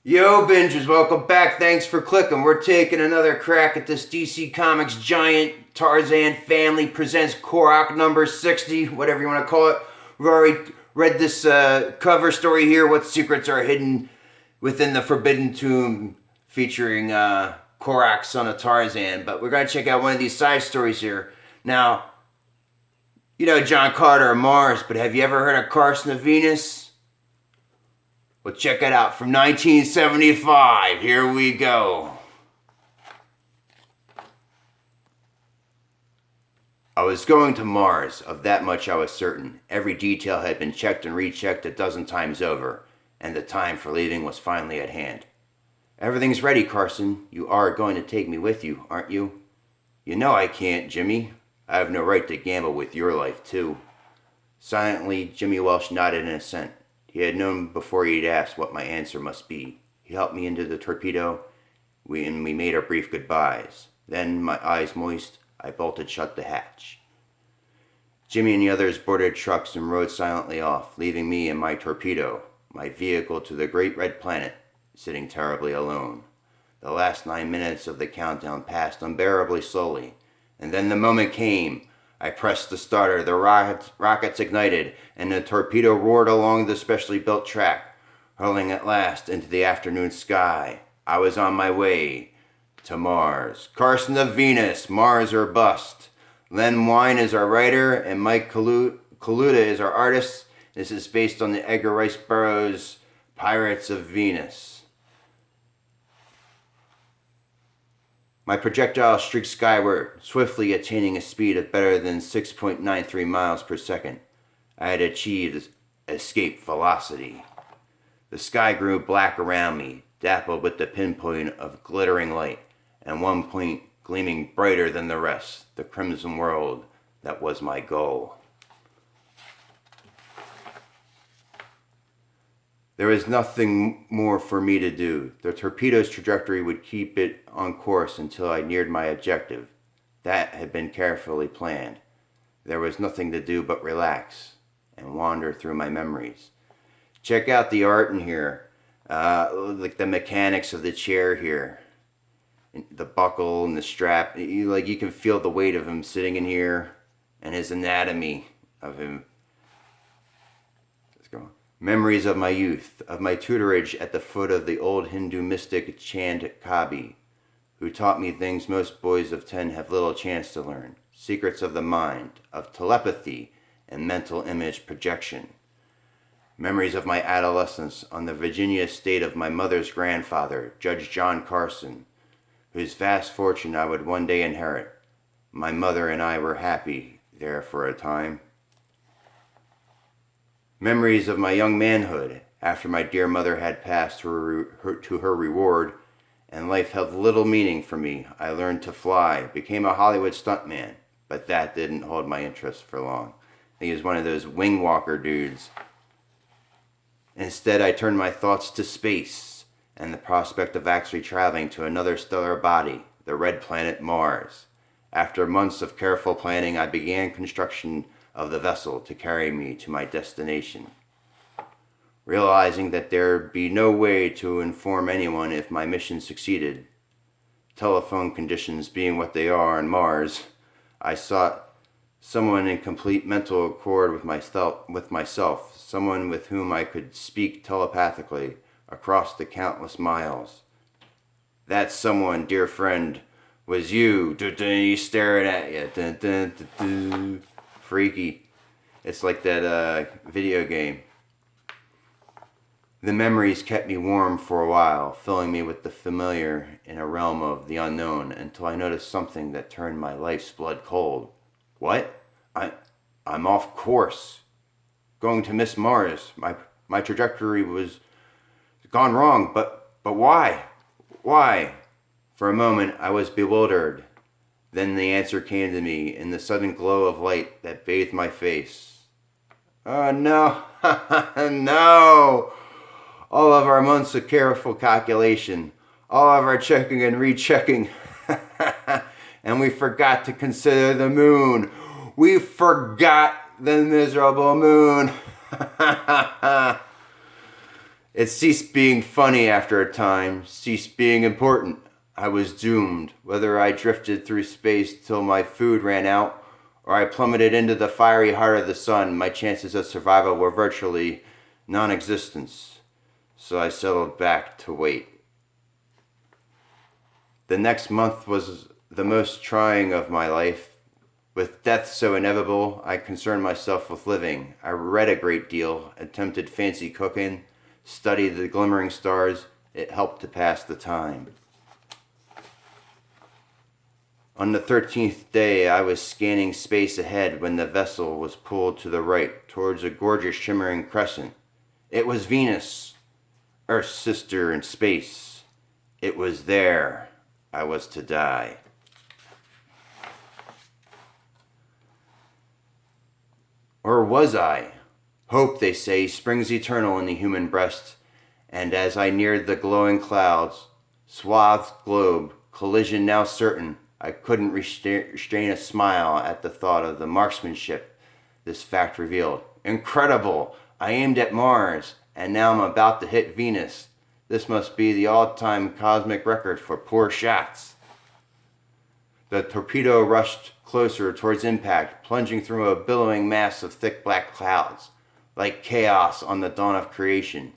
Yo, Bingers, welcome back. Thanks for clicking. We're taking another crack at this DC Comics giant Tarzan family presents Korok number 60, whatever you want to call it. We've already read this cover story here, What Secrets Are Hidden Within the Forbidden Tomb, featuring Korok, son of Tarzan. But we're going to check out one of these side stories here. Now, you know John Carter of Mars, but have you ever heard of Carson of Venus? Well, check it out from 1975. Here we go. I was going to Mars, of that much I was certain. Every detail had been checked and rechecked a dozen times over, and the time for leaving was finally at hand. Everything's ready, Carson. You are going to take me with you, aren't you? You know I can't, Jimmy. I have no right to gamble with your life, too. Silently, Jimmy Welsh nodded in assent. He had known before he'd asked what my answer must be. He helped me into the torpedo, and we made our brief goodbyes. Then, my eyes moist, I bolted shut the hatch. Jimmy and the others boarded trucks and rode silently off, leaving me and my torpedo, my vehicle to the great red planet, sitting terribly alone. The last 9 minutes of the countdown passed unbearably slowly, and then the moment came. I pressed the starter, the rockets ignited, and the torpedo roared along the specially built track, hurling at last into the afternoon sky. I was on my way to Mars. Carson of Venus, Mars or Bust. Len Wein is our writer, and Mike Kaluta is our artist. This is based on the Edgar Rice Burroughs' Pirates of Venus. My projectile streaked skyward, swiftly attaining a speed of better than 6.93 miles per second. I had achieved escape velocity. The sky grew black around me, dappled with the pinpoint of glittering light, and one point gleaming brighter than the rest, the crimson world that was my goal. There was nothing more for me to do. The torpedo's trajectory would keep it on course until I neared my objective. That had been carefully planned. There was nothing to do but relax and wander through my memories. Check out the art in here, like the mechanics of the chair here, the buckle and the strap. You can feel the weight of him sitting in here, and his anatomy of him. Let's go. Memories of my youth, of my tutorage at the foot of the old Hindu mystic Chand Kabi, who taught me things most boys of 10 have little chance to learn. Secrets of the mind, of telepathy and mental image projection. Memories of my adolescence on the Virginia estate of my mother's grandfather, Judge John Carson, whose vast fortune I would one day inherit. My mother and I were happy there for a time. Memories of my young manhood, after my dear mother had passed to her reward, and life held little meaning for me. I learned to fly, became a Hollywood stuntman, but that didn't hold my interest for long. He was one of those wing walker dudes. Instead, I turned my thoughts to space and the prospect of actually traveling to another stellar body, the red planet Mars. After months of careful planning, I began construction of the vessel to carry me to my destination. Realizing that there'd be no way to inform anyone if my mission succeeded, telephone conditions being what they are on Mars, I sought someone in complete mental accord with myself, someone with whom I could speak telepathically across the countless miles. That someone, dear friend, was you. He's staring at you. Freaky. It's like that video game. The memories kept me warm for a while, filling me with the familiar in a realm of the unknown, until I noticed something that turned my life's blood cold. What? I'm off course. Going to miss Mars. My trajectory was gone wrong, but why? Why? For a moment I was bewildered. Then the answer came to me in the sudden glow of light that bathed my face. Oh no, no! All of our months of careful calculation, all of our checking and rechecking, and we forgot to consider the moon. We forgot the miserable moon. It ceased being funny after a time, ceased being important. I was doomed, whether I drifted through space till my food ran out, or I plummeted into the fiery heart of the sun. My chances of survival were virtually non existent, so I settled back to wait. The next month was the most trying of my life. With death so inevitable, I concerned myself with living. I read a great deal, attempted fancy cooking, studied the glimmering stars. It helped to pass the time. On the 13th day, I was scanning space ahead when the vessel was pulled to the right towards a gorgeous shimmering crescent. It was Venus, Earth's sister in space. It was there I was to die. Or was I? Hope, they say, springs eternal in the human breast, and as I neared the glowing clouds, swathed globe, collision now certain, I couldn't restrain a smile at the thought of the marksmanship this fact revealed. Incredible! I aimed at Mars, and now I'm about to hit Venus. This must be the all-time cosmic record for poor shots. The torpedo rushed closer towards impact, plunging through a billowing mass of thick black clouds, like chaos on the dawn of creation.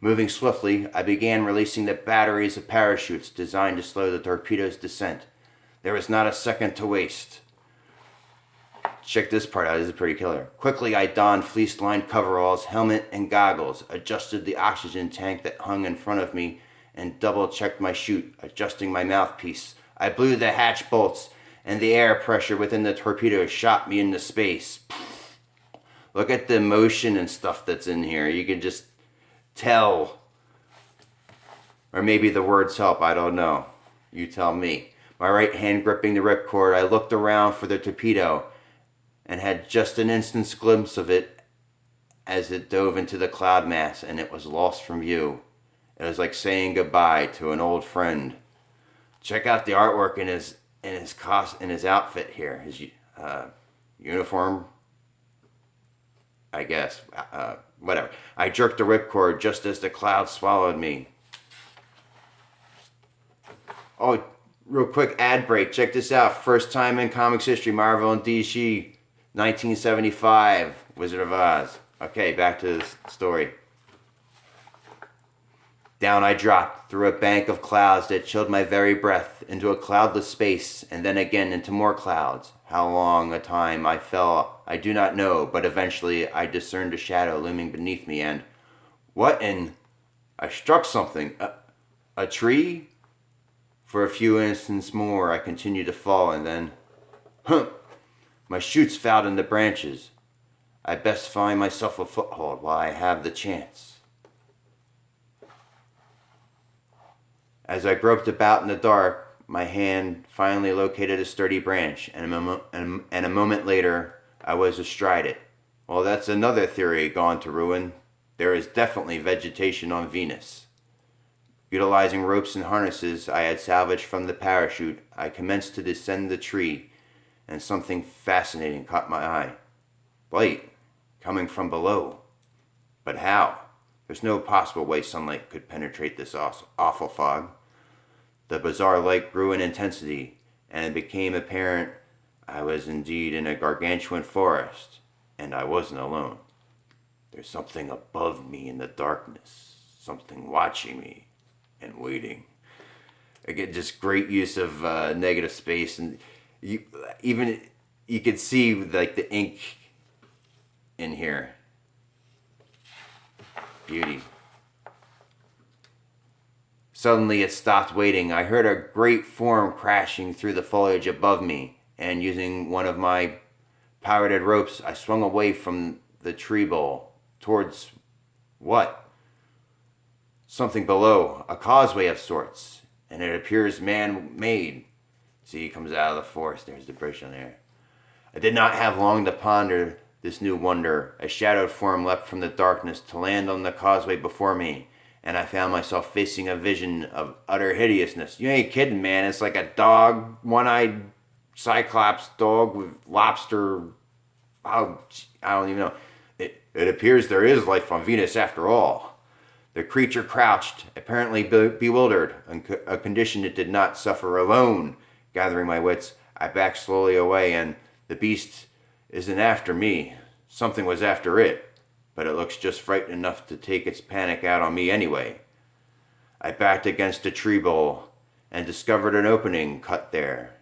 Moving swiftly, I began releasing the batteries of parachutes designed to slow the torpedo's descent. There was not a second to waste. Check this part out, this is pretty killer. Quickly, I donned fleece-lined coveralls, helmet, and goggles, adjusted the oxygen tank that hung in front of me, and double-checked my chute, adjusting my mouthpiece. I blew the hatch bolts, and the air pressure within the torpedo shot me into space. Look at the motion and stuff that's in here. You can just tell. Or maybe the words help, I don't know. You tell me. My right hand gripping the ripcord, I looked around for the torpedo and had just an instant's glimpse of it as it dove into the cloud mass, and it was lost from view. It was like saying goodbye to an old friend. Check out the artwork in his outfit here, his uniform, I guess. Whatever. I jerked the ripcord just as the cloud swallowed me. Oh, real quick ad break. Check this out. First time in comics history, Marvel and DC, 1975, Wizard of Oz. Okay, back to the story. Down I dropped through a bank of clouds that chilled my very breath, into a cloudless space, and then again into more clouds. How long a time I fell, I do not know, but eventually I discerned a shadow looming beneath me, and what in... I struck something. A tree? For a few instants more I continued to fall, and then... My chutes fouled in the branches. I best find myself a foothold while I have the chance. As I groped about in the dark, my hand finally located a sturdy branch, and a moment later, I was astride it. Well, that's another theory gone to ruin. There is definitely vegetation on Venus. Utilizing ropes and harnesses I had salvaged from the parachute, I commenced to descend the tree, and something fascinating caught my eye. Light coming from below. But how? There's no possible way sunlight could penetrate this awful fog. The bizarre light grew in intensity, and it became apparent I was indeed in a gargantuan forest, and I wasn't alone. There's something above me in the darkness, something watching me and waiting. Again, just great use of negative space, and you could see like the ink in here. Beauty. Suddenly it stopped waiting. I heard a great form crashing through the foliage above me, and using one of my pirated ropes, I swung away from the tree bole towards what? Something below, a causeway of sorts, and it appears man-made. See, he comes out of the forest. There's the bridge on there. I did not have long to ponder this new wonder. A shadowed form leapt from the darkness to land on the causeway before me, and I found myself facing a vision of utter hideousness. You ain't kidding, man. It's like a dog, one-eyed cyclops dog with lobster. Oh, I don't even know. It appears there is life on Venus after all. The creature crouched, apparently bewildered, a condition it did not suffer alone. Gathering my wits, I backed slowly away, and the beast isn't after me. Something was after it, but it looks just frightened enough to take its panic out on me anyway. I backed against a tree bole and discovered an opening cut there,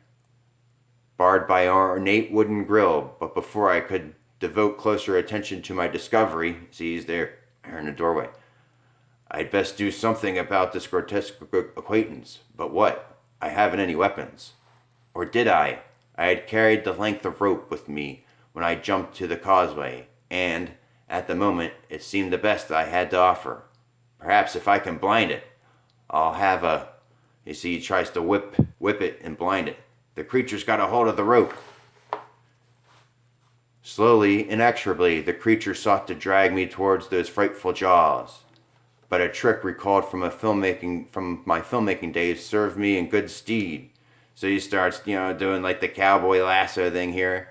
barred by an ornate wooden grill, but before I could devote closer attention to my discovery, see, he's there in the doorway, I'd best do something about this grotesque acquaintance. But what? I haven't any weapons. Or did I? I had carried the length of rope with me when I jumped to the causeway, and, at the moment, it seemed the best I had to offer. Perhaps if I can blind it, I'll have a... You see, he tries to whip it and blind it. The creature's got a hold of the rope. Slowly, inexorably, the creature sought to drag me towards those frightful jaws. But a trick recalled from my filmmaking days served me in good stead. So he starts, doing like the cowboy lasso thing here.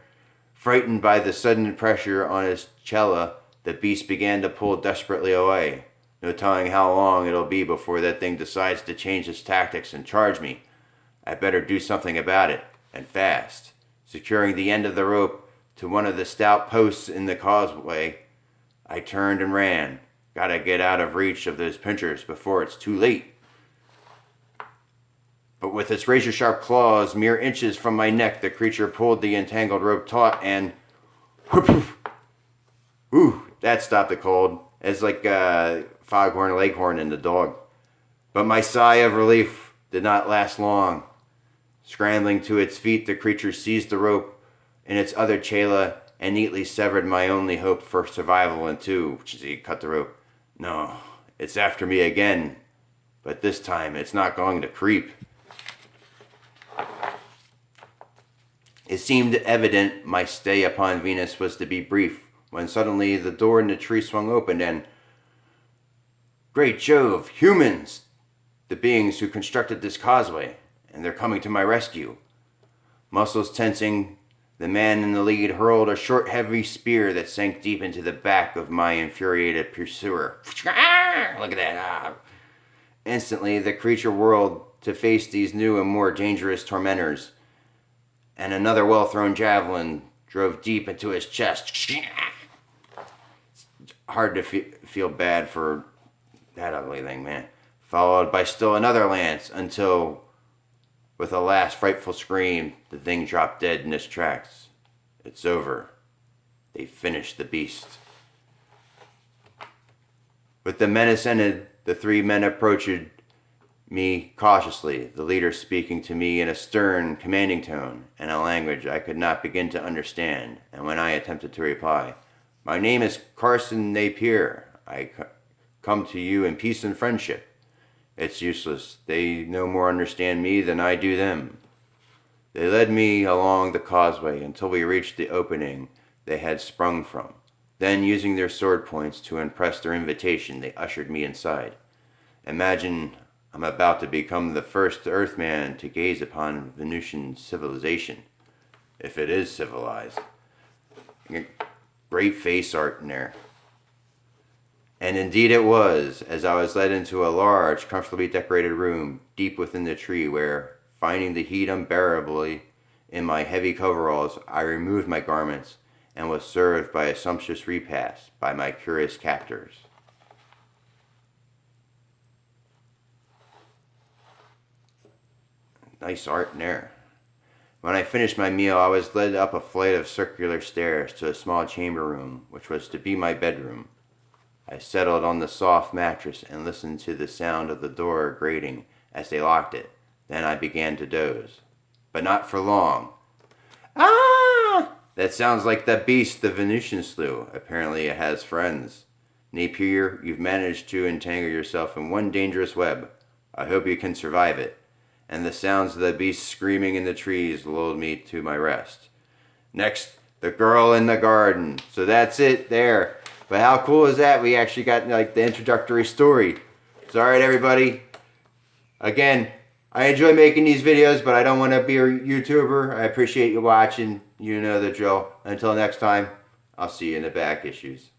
Frightened by the sudden pressure on his cella, the beast began to pull desperately away. No telling how long it'll be before that thing decides to change its tactics and charge me. I better do something about it, and fast. Securing the end of the rope to one of the stout posts in the causeway, I turned and ran. Gotta get out of reach of those pinchers before it's too late. But with its razor-sharp claws mere inches from my neck, the creature pulled the entangled rope taut and... Ooh, that stopped the cold. It's like Foghorn Leghorn and the dog. But my sigh of relief did not last long. Scrambling to its feet, the creature seized the rope in its other chela and neatly severed my only hope for survival in two. He cut the rope. No, it's after me again, but this time it's not going to creep. It seemed evident my stay upon Venus was to be brief, when suddenly the door in the tree swung open and... Great Jove, humans! The beings who constructed this causeway, and they're coming to my rescue. Muscles tensing, the man in the lead hurled a short, heavy spear that sank deep into the back of my infuriated pursuer. Look at that. Instantly, the creature whirled to face these new and more dangerous tormentors, and another well-thrown javelin drove deep into his chest. It's hard to feel bad for that ugly thing, man. Followed by still another lance until... With a last frightful scream, the thing dropped dead in its tracks. It's over. They finished the beast. With the menace ended, the three men approached me cautiously, the leader speaking to me in a stern, commanding tone, and a language I could not begin to understand, and when I attempted to reply, "My name is Carson Napier. I come to you in peace and friendship." It's useless. They no more understand me than I do them. They led me along the causeway until we reached the opening they had sprung from. Then, using their sword points to impress their invitation, they ushered me inside. Imagine I'm about to become the first Earthman to gaze upon Venusian civilization, if it is civilized. Great face art in there. And indeed it was, as I was led into a large, comfortably decorated room deep within the tree where, finding the heat unbearably in my heavy coveralls, I removed my garments and was served by a sumptuous repast by my curious captors. Nice art in there. When I finished my meal, I was led up a flight of circular stairs to a small chamber room, which was to be my bedroom. I settled on the soft mattress and listened to the sound of the door grating as they locked it. Then I began to doze. But not for long. Ah! That sounds like that beast the Venusian slew. Apparently it has friends. Napier, you've managed to entangle yourself in one dangerous web. I hope you can survive it. And the sounds of the beast screaming in the trees lulled me to my rest. Next, the girl in the garden. So that's it there. But how cool is that? We actually got like the introductory story. So alright everybody. Again, I enjoy making these videos, but I don't want to be a YouTuber. I appreciate you watching. You know the drill. Until next time, I'll see you in the back issues.